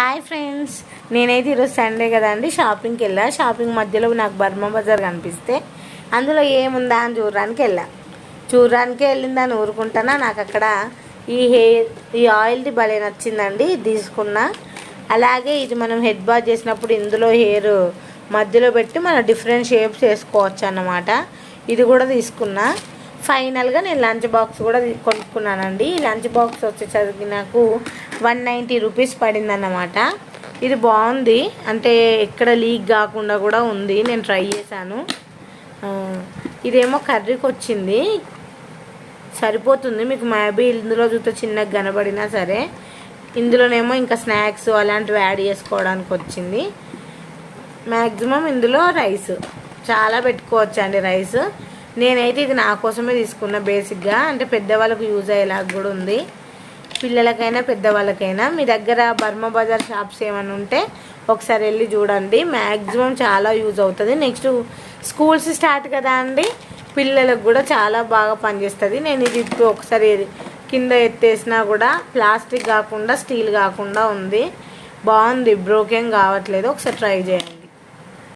Hi friends, నేనైతే ఈరోజు Sunday కదండి షాపింగ్కి వెళ్ళా. షాపింగ్ మధ్యలో నాకు బర్మా బజార్ కనిపిస్తే అందులో ఏముందా అని చూడడానికే వెళ్ళిందని ఊరుకుంటానా. నాకు అక్కడ ఈ ఆయిల్ది భలే నచ్చిందండి, తీసుకున్నా. అలాగే ఇది మనం హెడ్ బాత్ చేసినప్పుడు ఇందులో హెయిర్ మధ్యలో పెట్టి మనం డిఫరెంట్ షేప్స్ వేసుకోవచ్చు అన్నమాట. ఇది కూడా తీసుకున్నా. ఫైనల్గా నేను లంచ్ బాక్స్ కూడా కొనుక్కున్నానండి. ఈ లంచ్ బాక్స్ వచ్చేసరికి నాకు 190 రూపీస్ పడిందన్నమాట. ఇది బాగుంది, అంటే ఎక్కడ లీక్ కాకుండా కూడా ఉంది. నేను ట్రై చేశాను. ఇదేమో కర్రీకి వచ్చింది, సరిపోతుంది మీకు. మేబీ ఇందులో చూస్తే చిన్నగా కనబడినా సరే, ఇందులోనేమో ఇంకా స్నాక్స్ అలాంటివి యాడ్ చేసుకోవడానికి వచ్చింది. మ్యాక్సిమం ఇందులో రైస్ చాలా పెట్టుకోవచ్చు అండి. రైస్ నేనైతే ఇది నా కోసమే తీసుకున్నా బేసిక్గా, అంటే పెద్దవాళ్ళకు యూజ్ అయ్యేలాగా కూడా ఉంది, పిల్లలకైనా పెద్దవాళ్ళకైనా. మీ దగ్గర బర్మా బజార్ షాప్స్ ఏమైనా ఉంటే ఒకసారి వెళ్ళి చూడండి, మ్యాక్సిమం చాలా యూజ్ అవుతుంది. నెక్స్ట్ స్కూల్స్ స్టార్ట్ కదా అండి, పిల్లలకు కూడా చాలా బాగా పనిచేస్తుంది. నేను ఇది ఇప్పుడు ఒకసారి కింద ఎత్తేసినా కూడా ప్లాస్టిక్ కాకుండా స్టీల్ కాకుండా ఉంది, బాగుంది, బ్రోకెన్ కావట్లేదు. ఒకసారి ట్రై చేయండి.